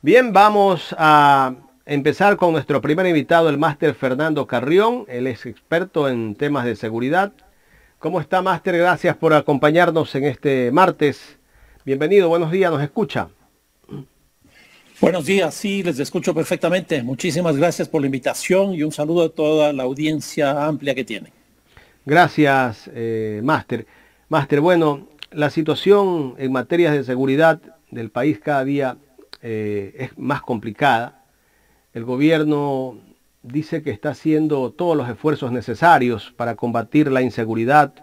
Bien, vamos a empezar con nuestro primer invitado, el máster Fernando Carrión. Él es experto en temas de seguridad. ¿Cómo está, máster? Gracias por acompañarnos en este martes. Bienvenido, buenos días, ¿nos escucha? Buenos días, sí, les escucho perfectamente. Muchísimas gracias por la invitación y un saludo a toda la audiencia amplia que tiene. Gracias, máster. Máster, bueno, la situación en materia de seguridad del país cada día es más complicada. El gobierno dice que está haciendo todos los esfuerzos necesarios para combatir la inseguridad,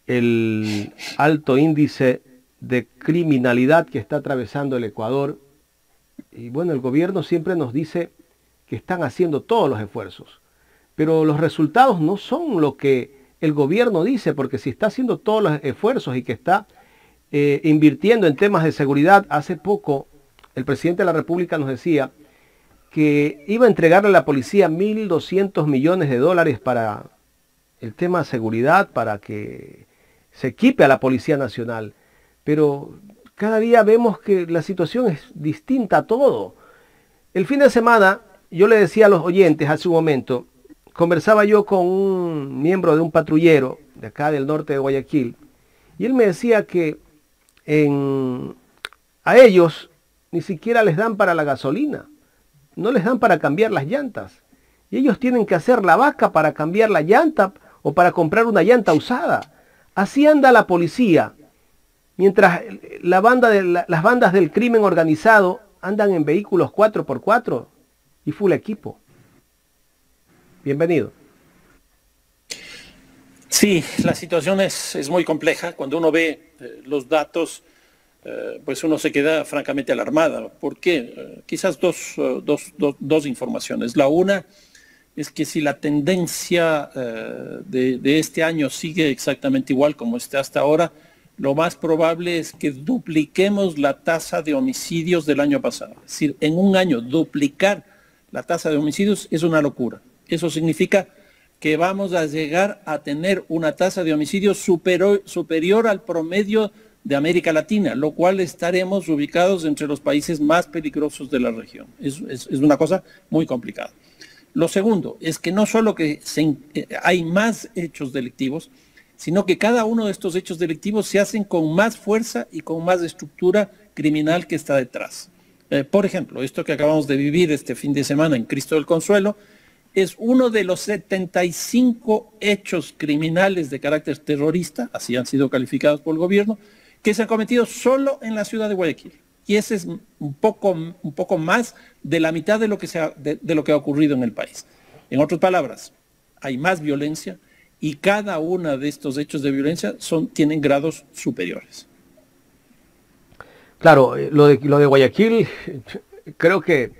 el alto índice de criminalidad que está atravesando el Ecuador. Y bueno, el gobierno siempre nos dice que están haciendo todos los esfuerzos, pero los resultados no son lo que el gobierno dice, porque si está haciendo todos los esfuerzos y que está invirtiendo en temas de seguridad, hace poco el presidente de la República nos decía que iba a entregarle a la policía 1.200 millones de dólares para el tema de seguridad, para que se equipe a la Policía Nacional. Pero cada día vemos que la situación es distinta a todo. El fin de semana, yo le decía a los oyentes hace un momento, conversaba yo con un miembro de un patrullero de acá del norte de Guayaquil, y él me decía que a ellos ni siquiera les dan para la gasolina, no les dan para cambiar las llantas. Y ellos tienen que hacer la vaca para cambiar la llanta o para comprar una llanta usada. Así anda la policía, mientras las bandas del crimen organizado andan en vehículos 4x4 y full equipo. Bienvenido. Sí, la situación es muy compleja. Cuando uno ve los datos, pues uno se queda francamente alarmado. ¿Por qué? Quizás dos informaciones. La una es que si la tendencia de este año sigue exactamente igual como está hasta ahora, lo más probable es que dupliquemos la tasa de homicidios del año pasado. Es decir, en un año duplicar la tasa de homicidios es una locura. Eso significa que vamos a llegar a tener una tasa de homicidios superior al promedio de América Latina, lo cual estaremos ubicados entre los países más peligrosos de la región. Es una cosa muy complicada. Lo segundo es que no solo que hay más hechos delictivos, sino que cada uno de estos hechos delictivos se hacen con más fuerza y con más estructura criminal que está detrás. Por ejemplo, esto que acabamos de vivir este fin de semana en Cristo del Consuelo es uno de los 75 hechos criminales de carácter terrorista, así han sido calificados por el gobierno, que se han cometido solo en la ciudad de Guayaquil. Y ese es un poco más de la mitad de lo que ha ocurrido en el país. En otras palabras, hay más violencia y cada uno de estos hechos de violencia tienen grados superiores. Claro, lo de Guayaquil creo que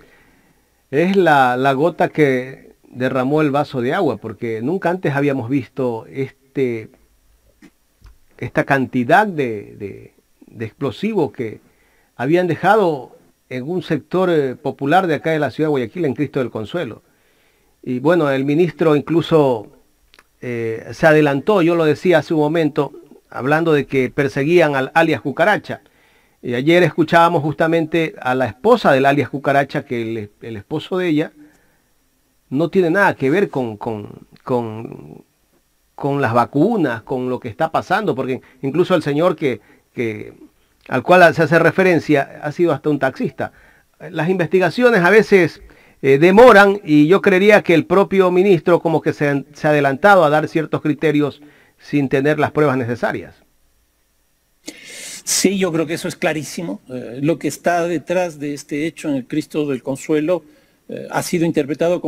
es la gota que derramó el vaso de agua, porque nunca antes habíamos visto esta cantidad de explosivos que habían dejado en un sector popular de acá de la ciudad de Guayaquil, en Cristo del Consuelo. Y bueno, el ministro incluso se adelantó, yo lo decía hace un momento, hablando de que perseguían al alias Cucaracha. Y ayer escuchábamos justamente a la esposa del alias Cucaracha, que el esposo de ella no tiene nada que ver con las vacunas, con lo que está pasando, porque incluso el señor al cual se hace referencia ha sido hasta un taxista. Las investigaciones a veces demoran, y yo creería que el propio ministro como que se ha adelantado a dar ciertos criterios sin tener las pruebas necesarias. Sí, yo creo que eso es clarísimo. Lo que está detrás de este hecho en el Cristo del Consuelo ha sido interpretado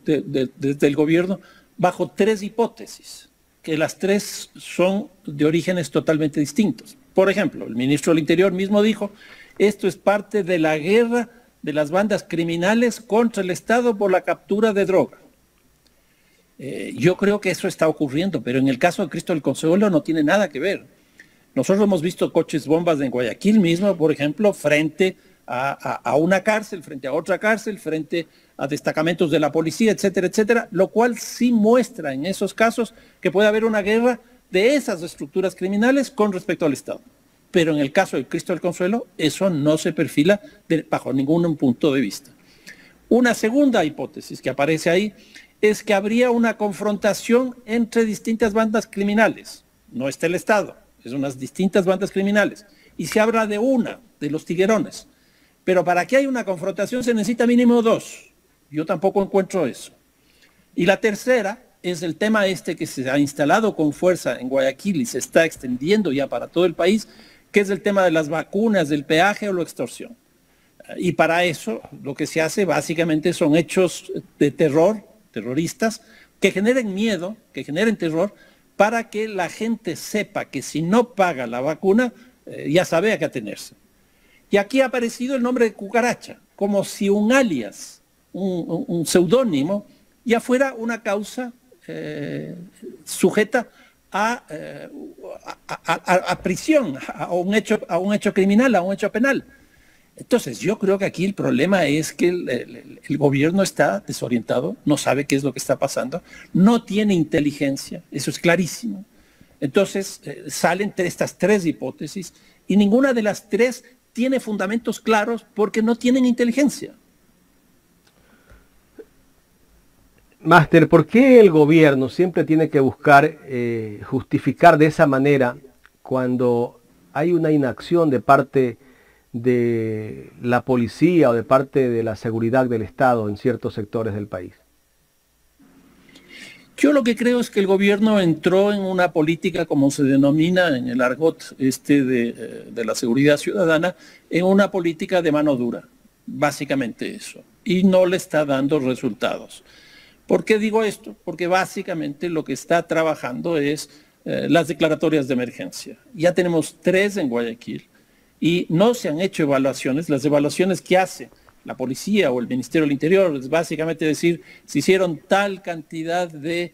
desde el gobierno bajo tres hipótesis, que las tres son de orígenes totalmente distintos. Por ejemplo, el ministro del Interior mismo dijo, esto es parte de la guerra de las bandas criminales contra el Estado por la captura de droga. Yo creo que eso está ocurriendo, pero en el caso de Cristo del Consuelo no tiene nada que ver. Nosotros hemos visto coches bombas en Guayaquil mismo, por ejemplo, frente a una cárcel, frente a otra cárcel, frente a destacamentos de la policía, etcétera, etcétera, lo cual sí muestra en esos casos que puede haber una guerra de esas estructuras criminales con respecto al Estado. pero en el caso del Cristo del Consuelo, eso no se perfila bajo ningún punto de vista. Una segunda hipótesis que aparece ahí es que habría una confrontación entre distintas bandas criminales. No está el Estado, es unas distintas bandas criminales. Y se habla de una, de los tiguerones. Pero para que haya una confrontación se necesita mínimo dos. Yo tampoco encuentro eso. Y la tercera es el tema este que se ha instalado con fuerza en Guayaquil y se está extendiendo ya para todo el país, que es el tema de las vacunas, del peaje o la extorsión. Y para eso lo que se hace básicamente son hechos de terror, terroristas, que generen miedo, que generen terror, para que la gente sepa que si no paga la vacuna, ya sabe a qué atenerse. Y aquí ha aparecido el nombre de cucaracha, como si un alias, un seudónimo, ya fuera una causa sujeta a prisión, a un hecho criminal, a un hecho penal. Entonces, yo creo que aquí el problema es que el gobierno está desorientado, no sabe qué es lo que está pasando, no tiene inteligencia, eso es clarísimo. Entonces, salen estas tres hipótesis y ninguna de las tres tiene fundamentos claros porque no tienen inteligencia. Máster, ¿por qué el gobierno siempre tiene que buscar justificar de esa manera cuando hay una inacción de parte de la policía o de parte de la seguridad del Estado en ciertos sectores del país? Yo lo que creo es que el gobierno entró en una política, como se denomina en el argot de la seguridad ciudadana, en una política de mano dura, básicamente eso, y no le está dando resultados. ¿Por qué digo esto? Porque básicamente lo que está trabajando es las declaratorias de emergencia. Ya tenemos 3 en Guayaquil y no se han hecho evaluaciones. Las evaluaciones que hace la policía o el Ministerio del Interior es básicamente decir si hicieron tal cantidad de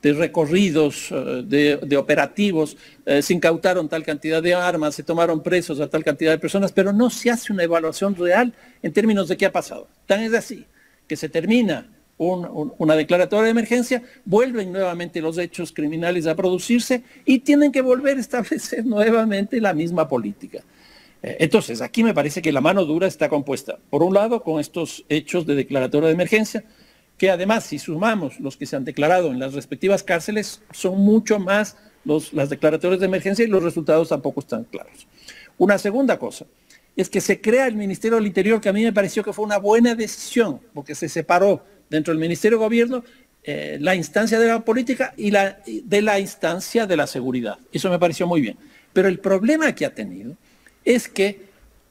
recorridos, de operativos, se incautaron tal cantidad de armas, se tomaron presos a tal cantidad de personas, pero no se hace una evaluación real en términos de qué ha pasado. Tan es así que se termina una declaratoria de emergencia, vuelven nuevamente los hechos criminales a producirse y tienen que volver a establecer nuevamente la misma política. Entonces, aquí me parece que la mano dura está compuesta, por un lado, con estos hechos de declaratoria de emergencia, que además, si sumamos los que se han declarado en las respectivas cárceles, son mucho más las declaratorias de emergencia y los resultados tampoco están claros. Una segunda cosa es que se crea el Ministerio del Interior, que a mí me pareció que fue una buena decisión, porque se separó dentro del Ministerio de Gobierno la instancia de la política y de la instancia de la seguridad. Eso me pareció muy bien. Pero el problema que ha tenido es que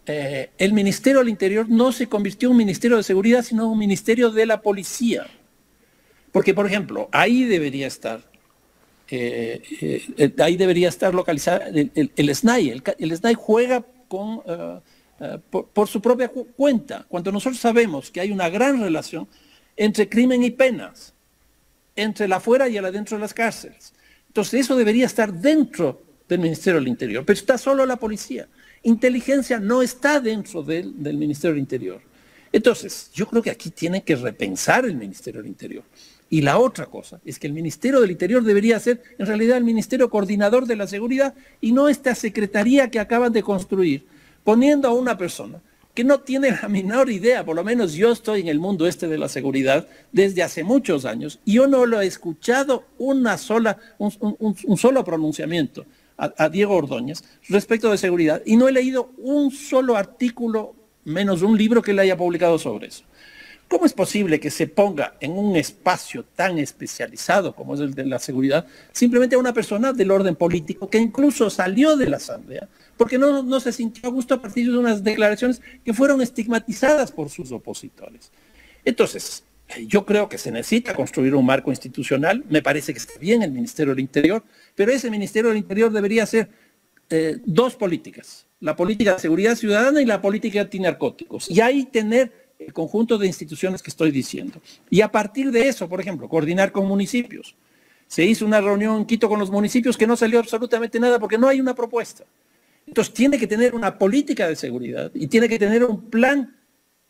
el Ministerio del Interior no se convirtió en un Ministerio de Seguridad, sino en un Ministerio de la Policía. Porque, por ejemplo, ahí debería estar localizado el SNAI. El SNAI juega por su propia cuenta. Cuando nosotros sabemos que hay una gran relación entre crimen y penas, entre el afuera y el adentro de las cárceles. Entonces eso debería estar dentro del Ministerio del Interior, pero está solo la policía. Inteligencia no está dentro del Ministerio del Interior. Entonces, yo creo que aquí tiene que repensar el Ministerio del Interior. Y la otra cosa es que el Ministerio del Interior debería ser en realidad el Ministerio Coordinador de la Seguridad y no esta secretaría que acaban de construir, poniendo a una persona que no tiene la menor idea. Por lo menos yo estoy en el mundo de la seguridad desde hace muchos años y yo no lo he escuchado un solo pronunciamiento a Diego Ordóñez respecto de seguridad y no he leído un solo artículo, menos un libro que le haya publicado sobre eso. ¿Cómo es posible que se ponga en un espacio tan especializado como es el de la seguridad simplemente a una persona del orden político que incluso salió de la Asamblea porque no se sintió a gusto a partir de unas declaraciones que fueron estigmatizadas por sus opositores? Entonces, yo creo que se necesita construir un marco institucional. Me parece que está bien el Ministerio del Interior, pero ese Ministerio del Interior debería hacer 2 políticas: la política de seguridad ciudadana y la política antinarcóticos. Y ahí tener el conjunto de instituciones que estoy diciendo. Y a partir de eso, por ejemplo, coordinar con municipios. Se hizo una reunión en Quito con los municipios que no salió absolutamente nada porque no hay una propuesta. Entonces tiene que tener una política de seguridad y tiene que tener un plan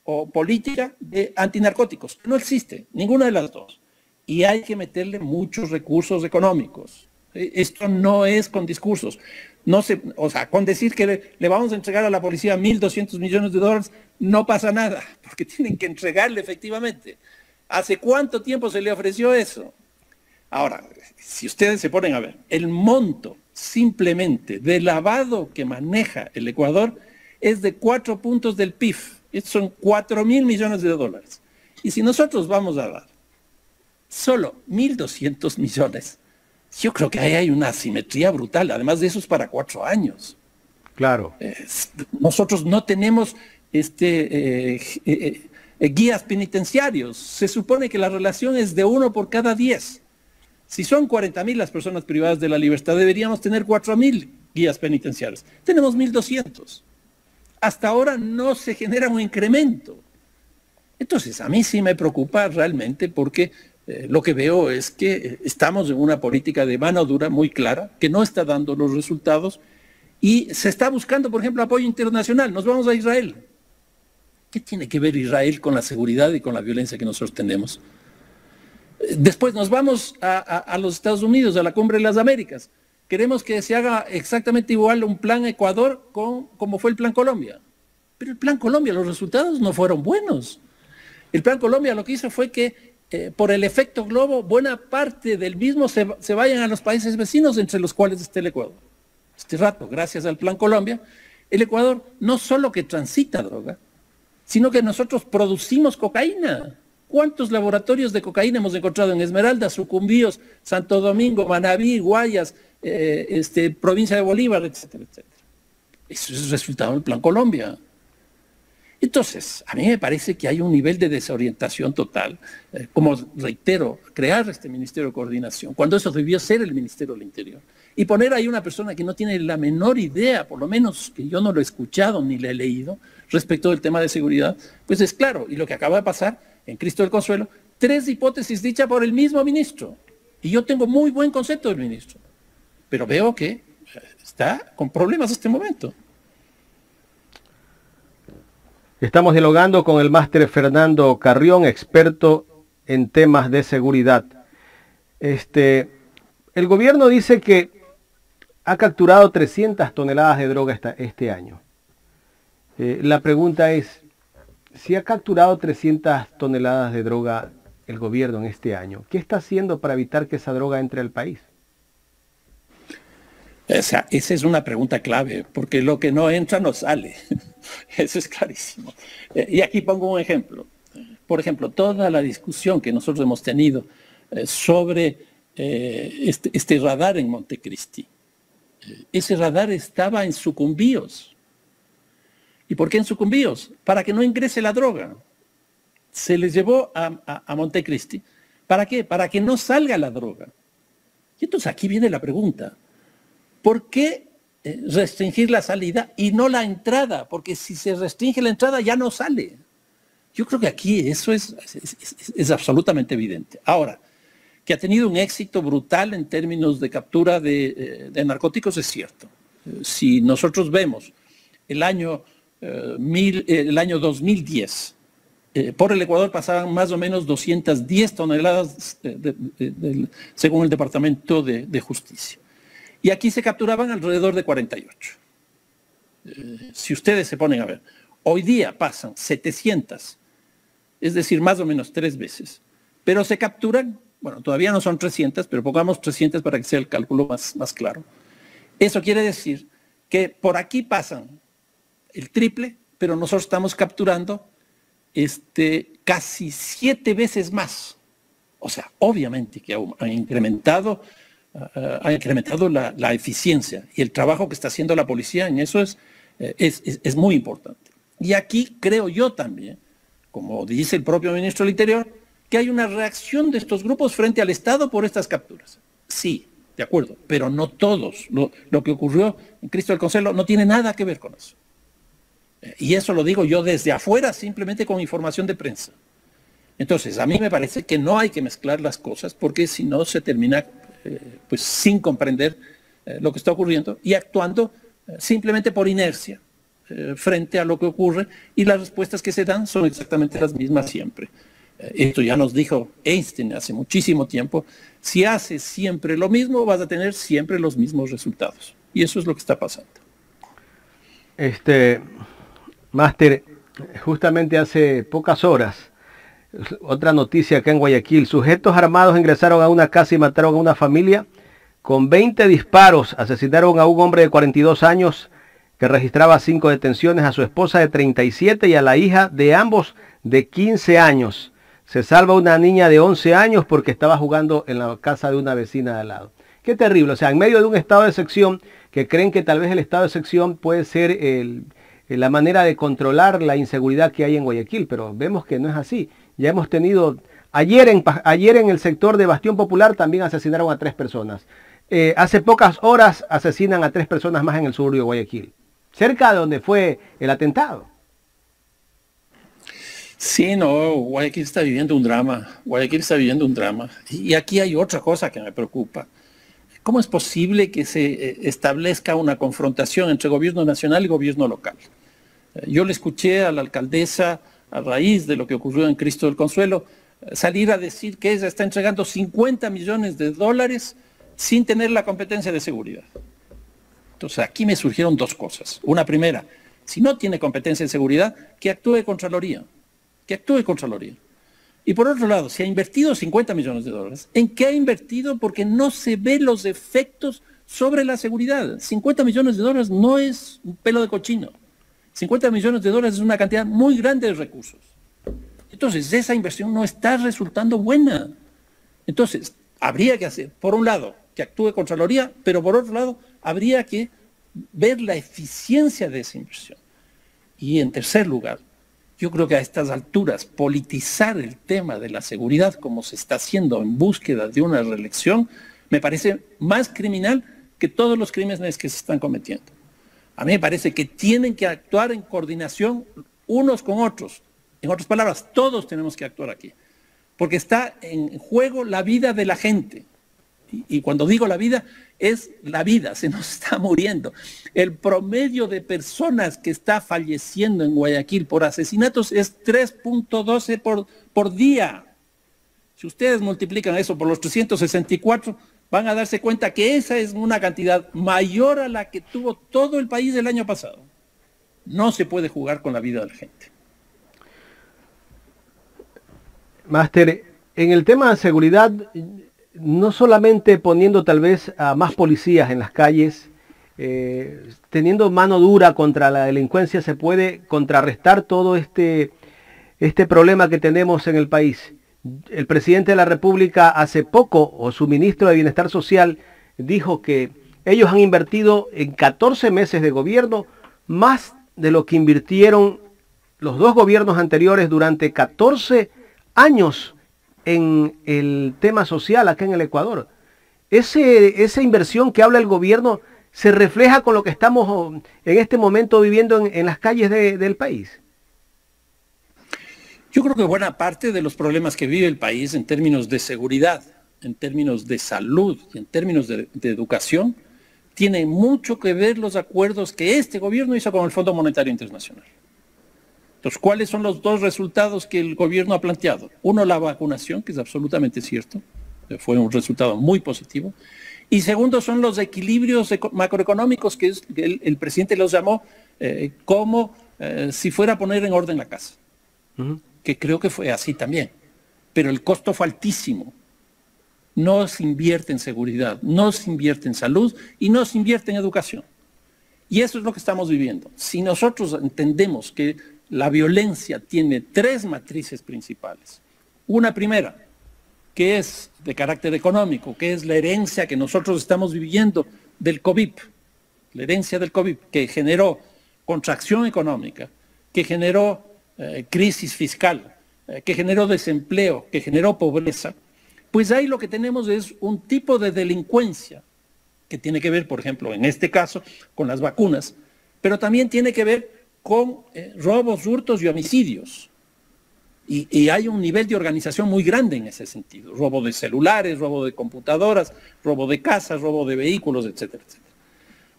o política de antinarcóticos. No existe ninguna de las dos. Y hay que meterle muchos recursos económicos. Esto no es con discursos. No se, o sea, con decir que le vamos a entregar a la policía $1.200 millones, no pasa nada, porque tienen que entregarle efectivamente. ¿Hace cuánto tiempo se le ofreció eso? Ahora, si ustedes se ponen a ver, el monto simplemente de lavado que maneja el Ecuador es de 4 puntos del PIB. Estos son $4.000 millones. Y si nosotros vamos a dar solo 1.200 millones, yo creo que ahí hay una asimetría brutal. Además de eso es para 4 años. Claro. Nosotros no tenemos guías penitenciarios. Se supone que la relación es de 1 por cada 10. Si son 40.000 las personas privadas de la libertad, deberíamos tener 4.000 guías penitenciarios. Tenemos 1.200. Hasta ahora no se genera un incremento. Entonces, a mí sí me preocupa realmente porque lo que veo es que estamos en una política de mano dura muy clara, que no está dando los resultados y se está buscando, por ejemplo, apoyo internacional. Nos vamos a Israel. ¿Qué tiene que ver Israel con la seguridad y con la violencia que nosotros tenemos? Después nos vamos a los Estados Unidos, a la Cumbre de las Américas. Queremos que se haga exactamente igual un plan Ecuador como fue el Plan Colombia. Pero el Plan Colombia, los resultados no fueron buenos. El Plan Colombia lo que hizo fue que por el efecto globo, buena parte del mismo se vayan a los países vecinos, entre los cuales está el Ecuador. Este rato, gracias al Plan Colombia, el Ecuador no solo que transita droga, sino que nosotros producimos cocaína. ¿Cuántos laboratorios de cocaína hemos encontrado en Esmeralda, Sucumbíos, Santo Domingo, Manabí, Guayas, provincia de Bolívar, etcétera, etcétera? Eso es el resultado del Plan Colombia. Entonces, a mí me parece que hay un nivel de desorientación total. Como reitero, crear este Ministerio de Coordinación, cuando eso debió ser el Ministerio del Interior, y poner ahí una persona que no tiene la menor idea, por lo menos que yo no lo he escuchado ni le he leído, respecto del tema de seguridad, pues es claro, y lo que acaba de pasar en Cristo del Consuelo, 3 hipótesis dichas por el mismo ministro. Y yo tengo muy buen concepto del ministro, pero veo que está con problemas en este momento. Estamos dialogando con el máster Fernando Carrión, experto en temas de seguridad. El gobierno dice que ha capturado 300 toneladas de droga este año. La pregunta es, si ha capturado 300 toneladas de droga el gobierno en este año, ¿qué está haciendo para evitar que esa droga entre al país? O sea, esa es una pregunta clave, porque lo que no entra no sale. Eso es clarísimo. Y aquí pongo un ejemplo. Por ejemplo, toda la discusión que nosotros hemos tenido sobre este radar en Montecristi. Ese radar estaba en Sucumbíos. ¿Y por qué en Sucumbíos? Para que no ingrese la droga. Se les llevó a Montecristi. ¿Para qué? Para que no salga la droga. Y entonces aquí viene la pregunta. ¿Por qué restringir la salida y no la entrada? Porque si se restringe la entrada ya no sale. Yo creo que aquí eso es absolutamente evidente. Ahora, que ha tenido un éxito brutal en términos de captura de narcóticos es cierto. Si nosotros vemos el año 2010, por el Ecuador pasaban más o menos 210 toneladas según el Departamento de Justicia. Y aquí se capturaban alrededor de 48. Si ustedes se ponen a ver, hoy día pasan 700, es decir, más o menos 3 veces. Pero se capturan, bueno, todavía no son 300, pero pongamos 300 para que sea el cálculo más claro. Eso quiere decir que por aquí pasan el triple, pero nosotros estamos capturando casi 7 veces más. O sea, obviamente que ha incrementado la eficiencia y el trabajo que está haciendo la policía en eso es muy importante. Y aquí creo yo también, como dice el propio ministro del Interior, que hay una reacción de estos grupos frente al Estado por estas capturas. Sí, de acuerdo, pero no todos. Lo que ocurrió en Cristo del Consuelo no tiene nada que ver con eso. Y eso lo digo yo desde afuera, simplemente con información de prensa. Entonces, a mí me parece que no hay que mezclar las cosas, porque si no se termina pues sin comprender lo que está ocurriendo y actuando simplemente por inercia frente a lo que ocurre, y las respuestas que se dan son exactamente las mismas siempre. Esto ya nos dijo Einstein hace muchísimo tiempo: si haces siempre lo mismo, vas a tener siempre los mismos resultados. Y eso es lo que está pasando. Máster, justamente hace pocas horas, otra noticia acá en Guayaquil, sujetos armados ingresaron a una casa y mataron a una familia. Con 20 disparos asesinaron a un hombre de 42 años que registraba 5 detenciones, a su esposa de 37 y a la hija de ambos de 15 años. Se salva una niña de 11 años porque estaba jugando en la casa de una vecina de al lado. Qué terrible, o sea, en medio de un estado de excepción, que creen que tal vez el estado de excepción puede ser la manera de controlar la inseguridad que hay en Guayaquil, pero vemos que no es así. Ya hemos tenido, ayer en el sector de Bastión Popular también asesinaron a 3 personas. Hace pocas horas asesinan a 3 personas más en el sur de Guayaquil, cerca de donde fue el atentado. Sí, no, Guayaquil está viviendo un drama. Guayaquil está viviendo un drama. Y aquí hay otra cosa que me preocupa. ¿Cómo es posible que se establezca una confrontación entre gobierno nacional y gobierno local? Yo le escuché a la alcaldesa, a raíz de lo que ocurrió en Cristo del Consuelo, salir a decir que ella está entregando $50 millones sin tener la competencia de seguridad. Entonces aquí me surgieron 2 cosas. Una primera, si no tiene competencia en seguridad, que actúe Contraloría. Que actúe Contraloría. Y por otro lado, si ha invertido $50 millones, ¿en qué ha invertido? Porque no se ven los efectos sobre la seguridad. $50 millones no es un pelo de cochino. $50 millones es una cantidad muy grande de recursos. Entonces, esa inversión no está resultando buena. Entonces, habría que hacer, por un lado, que actúe Contraloría, pero por otro lado, habría que ver la eficiencia de esa inversión. Y en tercer lugar, yo creo que a estas alturas politizar el tema de la seguridad como se está haciendo en búsqueda de una reelección me parece más criminal que todos los crímenes que se están cometiendo. A mí me parece que tienen que actuar en coordinación unos con otros. En otras palabras, todos tenemos que actuar aquí, porque está en juego la vida de la gente. Y cuando digo la vida, es la vida, se nos está muriendo. El promedio de personas que está falleciendo en Guayaquil por asesinatos es 3.12 por día. Si ustedes multiplican eso por los 364, van a darse cuenta que esa es una cantidad mayor a la que tuvo todo el país el año pasado. No se puede jugar con la vida de la gente. Máster, en el tema de seguridad, no solamente poniendo tal vez a más policías en las calles, teniendo mano dura contra la delincuencia, se puede contrarrestar todo este problema que tenemos en el país. El presidente de la República hace poco, o su ministro de Bienestar Social, dijo que ellos han invertido en 14 meses de gobierno más de lo que invirtieron los 2 gobiernos anteriores durante 14 años en el tema social acá en el Ecuador. Esa inversión que habla el gobierno se refleja con lo que estamos en este momento viviendo en las calles del país. Yo creo que buena parte de los problemas que vive el país en términos de seguridad, en términos de salud, en términos de educación, tiene mucho que ver los acuerdos que este gobierno hizo con el Fondo Monetario Internacional. Entonces, ¿cuáles son los 2 resultados que el gobierno ha planteado? Uno, la vacunación, que es absolutamente cierto, fue un resultado muy positivo. Y segundo, son los equilibrios macroeconómicos que el presidente los llamó como si fuera a poner en orden la casa. Que creo que fue así también. Pero el costo fue altísimo. No se invierte en seguridad, no se invierte en salud y no se invierte en educación. Y eso es lo que estamos viviendo. Si nosotros entendemos que la violencia tiene 3 matrices principales. Una primera, que es de carácter económico, que es la herencia que nosotros estamos viviendo del COVID, la herencia del COVID, que generó contracción económica, que generó crisis fiscal, que generó desempleo, que generó pobreza. Pues ahí lo que tenemos es un tipo de delincuencia que tiene que ver, por ejemplo, en este caso, con las vacunas, pero también tiene que ver con robos, hurtos y homicidios. Y hay un nivel de organización muy grande en ese sentido. Robo de celulares, robo de computadoras, robo de casas, robo de vehículos, etcétera, etcétera.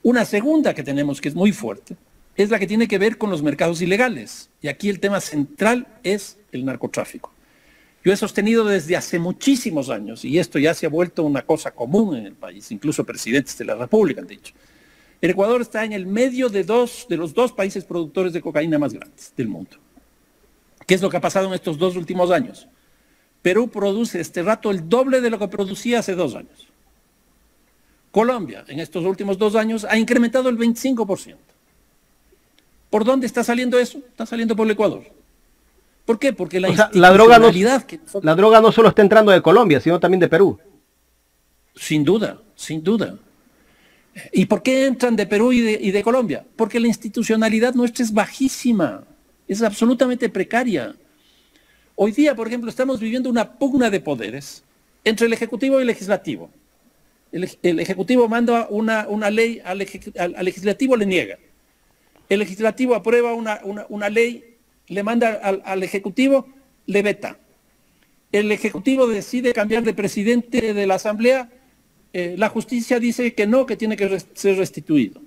Una segunda que tenemos, que es muy fuerte, es la que tiene que ver con los mercados ilegales. Y aquí el tema central es el narcotráfico. Yo he sostenido desde hace muchísimos años, y esto ya se ha vuelto una cosa común en el país, incluso presidentes de la República han dicho, El Ecuador está en el medio de los dos países productores de cocaína más grandes del mundo. ¿Qué es lo que ha pasado en estos 2 últimos años? Perú produce este rato el doble de lo que producía hace 2 años. Colombia, en estos últimos 2 años, ha incrementado el 25%. ¿Por dónde está saliendo eso? Está saliendo por el Ecuador. ¿Por qué? Porque la institucionalidad... La droga no solo está entrando de Colombia, sino también de Perú. Sin duda, sin duda. ¿Y por qué entran de Perú y de Colombia? Porque la institucionalidad nuestra es bajísima, es absolutamente precaria. Hoy día, por ejemplo, estamos viviendo una pugna de poderes entre el Ejecutivo y el Legislativo. El Ejecutivo manda una ley, al Legislativo le niega. El Legislativo aprueba una ley, le manda al Ejecutivo, le veta. El Ejecutivo decide cambiar de presidente de la Asamblea, la justicia dice que no, que tiene que ser restituido.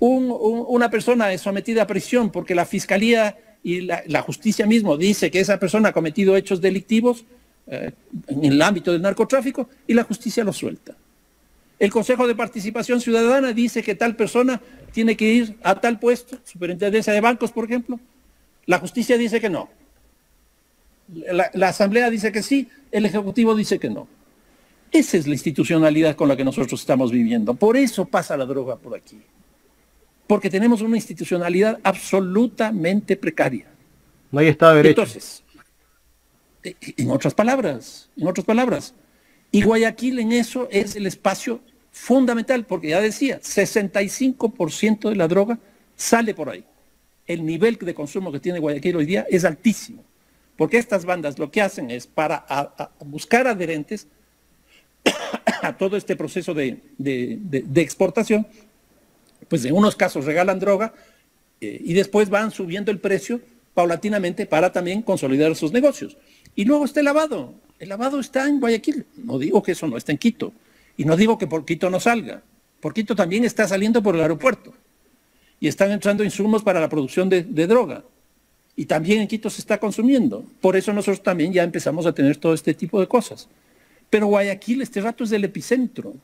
Una persona es sometida a prisión porque la Fiscalía y la justicia mismo dice que esa persona ha cometido hechos delictivos en el ámbito del narcotráfico y la justicia lo suelta. El Consejo de Participación Ciudadana dice que tal persona tiene que ir a tal puesto, superintendencia de bancos, por ejemplo. La justicia dice que no. La Asamblea dice que sí, el Ejecutivo dice que no. Esa es la institucionalidad con la que nosotros estamos viviendo. Por eso pasa la droga por aquí. Porque tenemos una institucionalidad absolutamente precaria. No hay Estado de Derecho. Entonces, en otras palabras, y Guayaquil en eso es el espacio fundamental, porque ya decía, 65% de la droga sale por ahí. El nivel de consumo que tiene Guayaquil hoy día es altísimo, porque estas bandas lo que hacen es para buscar adherentes a todo este proceso de exportación, pues en unos casos regalan droga y después van subiendo el precio paulatinamente para también consolidar sus negocios. Y luego está el lavado. El lavado está en Guayaquil. No digo que eso no está en Quito. Y no digo que por Quito no salga. Por Quito también está saliendo por el aeropuerto. Y están entrando insumos para la producción de droga. Y también en Quito se está consumiendo. Por eso nosotros también ya empezamos a tener todo este tipo de cosas. Pero Guayaquil este rato es del epicentro.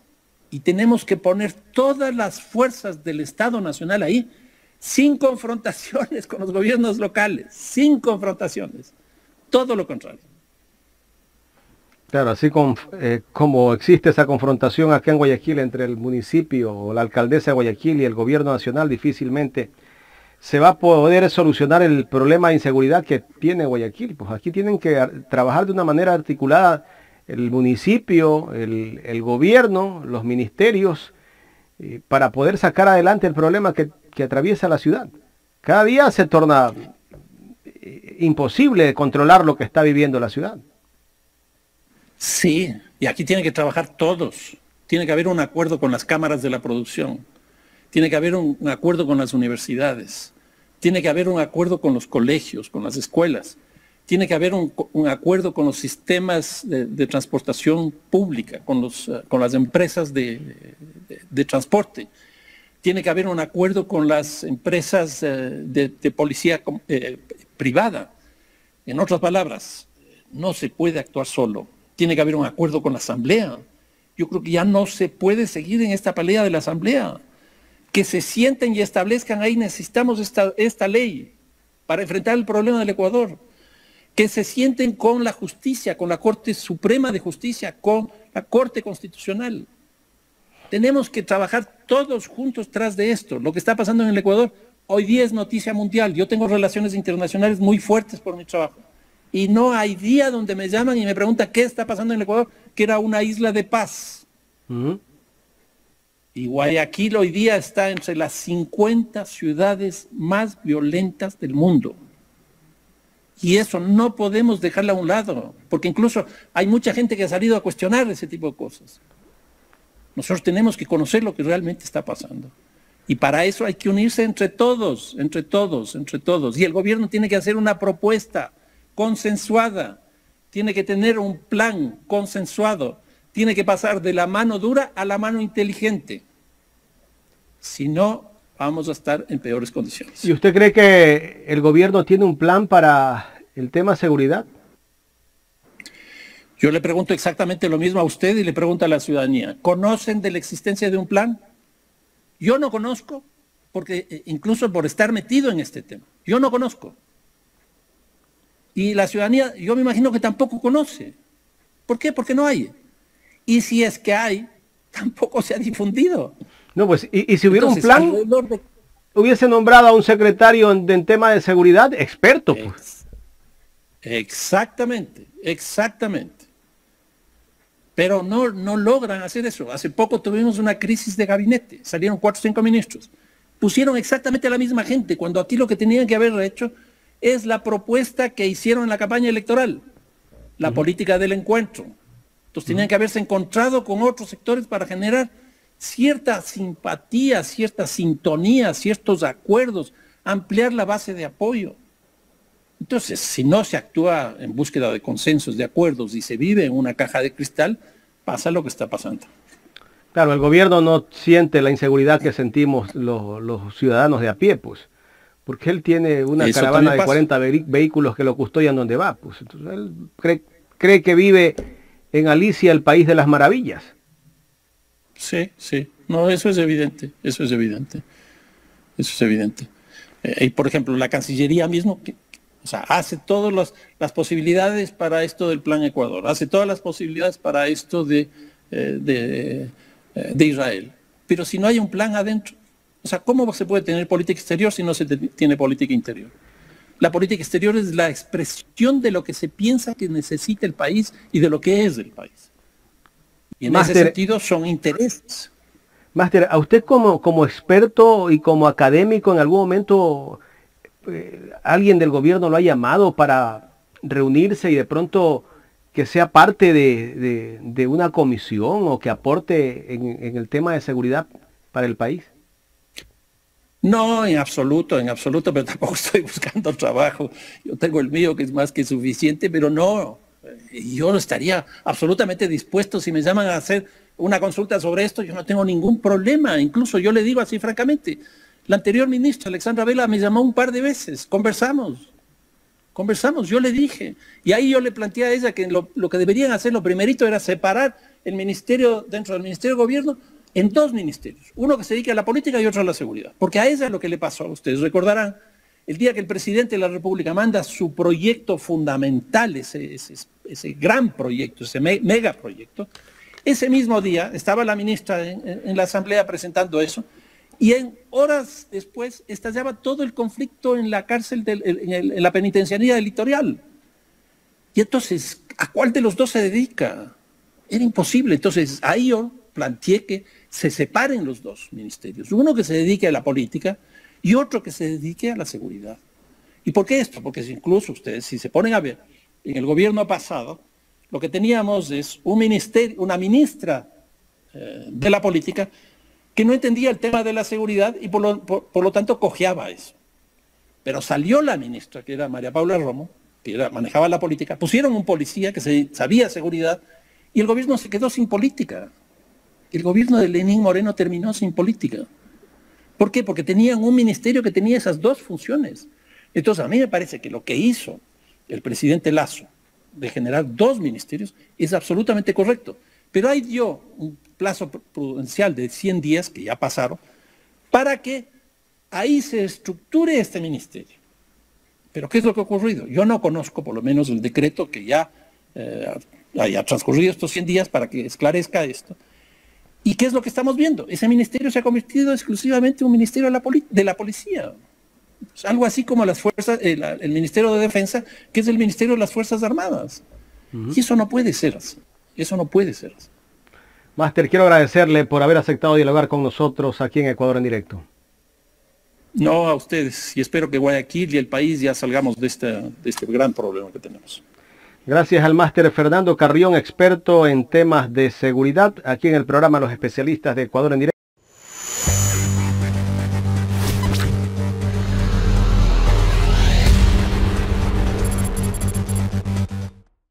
Y tenemos que poner todas las fuerzas del Estado Nacional ahí, sin confrontaciones con los gobiernos locales, sin confrontaciones. Todo lo contrario. Claro, así como existe esa confrontación acá en Guayaquil entre el municipio o la alcaldesa de Guayaquil y el gobierno nacional, difícilmente se va a poder solucionar el problema de inseguridad que tiene Guayaquil. Pues aquí tienen que trabajar de una manera articulada el municipio, el gobierno, los ministerios, para poder sacar adelante el problema que atraviesa la ciudad. Cada día se torna imposible controlar lo que está viviendo la ciudad. Sí, y aquí tienen que trabajar todos. Tiene que haber un acuerdo con las cámaras de la producción. Tiene que haber un acuerdo con las universidades. Tiene que haber un acuerdo con los colegios, con las escuelas. Tiene que haber un acuerdo con los sistemas de transportación pública, con las empresas de transporte. Tiene que haber un acuerdo con las empresas de policía privada. En otras palabras, no se puede actuar solo. Tiene que haber un acuerdo con la Asamblea. Yo creo que ya no se puede seguir en esta pelea de la Asamblea. Que se sienten y establezcan ahí, necesitamos esta ley para enfrentar el problema del Ecuador. Que se sienten con la justicia, con la Corte Suprema de Justicia, con la Corte Constitucional. Tenemos que trabajar todos juntos tras de esto. Lo que está pasando en el Ecuador hoy día es noticia mundial. Yo tengo relaciones internacionales muy fuertes por mi trabajo. Y no hay día donde me llaman y me preguntan qué está pasando en el Ecuador, que era una isla de paz. Y Guayaquil hoy día está entre las 50 ciudades más violentas del mundo. Y eso no podemos dejarlo a un lado, porque incluso hay mucha gente que ha salido a cuestionar ese tipo de cosas. Nosotros tenemos que conocer lo que realmente está pasando. Y para eso hay que unirse entre todos. Y el gobierno tiene que hacer una propuesta consensuada, tiene que tener un plan consensuado, tiene que pasar de la mano dura a la mano inteligente. Si no, vamos a estar en peores condiciones. ¿Y usted cree que el gobierno tiene un plan para el tema seguridad? Yo le pregunto exactamente lo mismo a usted y le pregunto a la ciudadanía. ¿Conocen de la existencia de un plan? Yo no conozco, porque incluso por estar metido en este tema, yo no conozco. Y la ciudadanía, yo me imagino que tampoco conoce. ¿Por qué? Porque no hay. Y si es que hay, tampoco se ha difundido. No, pues, y si hubiera Entonces, un plan, hubiese nombrado a un secretario en tema de seguridad experto, pues. Exactamente, exactamente. Pero no logran hacer eso. Hace poco tuvimos una crisis de gabinete, salieron 4 o 5 ministros. Pusieron exactamente a la misma gente, cuando aquí lo que tenían que haber hecho es la propuesta que hicieron en la campaña electoral, la política del encuentro. Entonces tenían que haberse encontrado con otros sectores para generar cierta simpatía, cierta sintonía, ciertos acuerdos, ampliar la base de apoyo. Entonces, si no se actúa en búsqueda de consensos, de acuerdos, y se vive en una caja de cristal, pasa lo que está pasando. Claro, el gobierno no siente la inseguridad que sentimos los ciudadanos de a pie, pues, porque él tiene una caravana de 40 vehículos que lo custodian donde va, pues. Entonces él cree que vive en Alicia, el país de las maravillas. Sí, sí, no, eso es evidente, eso es evidente, eso es evidente. Y por ejemplo, la Cancillería mismo, o sea, hace todas las posibilidades para esto del Plan Ecuador, hace todas las posibilidades para esto de Israel. Pero si no hay un plan adentro, o sea, ¿cómo se puede tener política exterior si no se tiene política interior? La política exterior es la expresión de lo que se piensa que necesita el país y de lo que es el país. Y en ese sentido son intereses. Máster, a usted como experto y como académico, ¿en algún momento alguien del gobierno lo ha llamado para reunirse y de pronto que sea parte de una comisión o que aporte en el tema de seguridad para el país? No, en absoluto, pero tampoco estoy buscando trabajo. Yo tengo el mío que es más que suficiente, pero no. Yo estaría absolutamente dispuesto, si me llaman a hacer una consulta sobre esto, yo no tengo ningún problema. Incluso yo le digo así francamente, la anterior ministra, Alexandra Vela, me llamó un par de veces, conversamos, yo le dije, y ahí yo le planteé a ella que lo que deberían hacer, lo primerito era separar el ministerio, dentro del Ministerio de Gobierno, en 2 ministerios, uno que se dedique a la política y otro a la seguridad, porque a ella es lo que le pasó, ustedes recordarán, el día que el presidente de la República manda su proyecto fundamental, ese gran proyecto, ese megaproyecto, ese mismo día estaba la ministra en la asamblea presentando eso, y en horas después estallaba todo el conflicto en la cárcel, en la penitenciaría del Litoral. Y entonces, ¿a cuál de los 2 se dedica? Era imposible. Entonces, ahí yo planteé que se separen los 2 ministerios. Uno que se dedique a la política y otro que se dedique a la seguridad. ¿Y por qué esto? Porque incluso ustedes, si se ponen a ver, en el gobierno pasado, lo que teníamos es una ministra de la política que no entendía el tema de la seguridad y por lo tanto cojeaba eso. Pero salió la ministra, que era María Paula Romo, que manejaba la política, pusieron un policía que sabía seguridad y el gobierno se quedó sin política. El gobierno de Lenín Moreno terminó sin política. ¿Por qué? Porque tenían un ministerio que tenía esas 2 funciones. Entonces a mí me parece que lo que hizo el presidente Lasso de generar 2 ministerios es absolutamente correcto. Pero ahí dio un plazo prudencial de 100 días, que ya pasaron, para que ahí se estructure este ministerio. Pero ¿qué es lo que ha ocurrido? Yo no conozco por lo menos el decreto que ya haya transcurrido estos 100 días para que esclarezca esto. ¿Y qué es lo que estamos viendo? Ese ministerio se ha convertido exclusivamente en un ministerio de la policía. Es algo así como las fuerzas, el Ministerio de Defensa, que es el Ministerio de las Fuerzas Armadas. Y eso no puede ser así. Eso no puede ser así. Máster, quiero agradecerle por haber aceptado dialogar con nosotros aquí en Ecuador en Directo. No, a ustedes. Y espero que Guayaquil y el país ya salgamos de este gran problema que tenemos. Gracias al máster Fernando Carrión, experto en temas de seguridad, aquí en el programa Los Especialistas de Ecuador en Directo.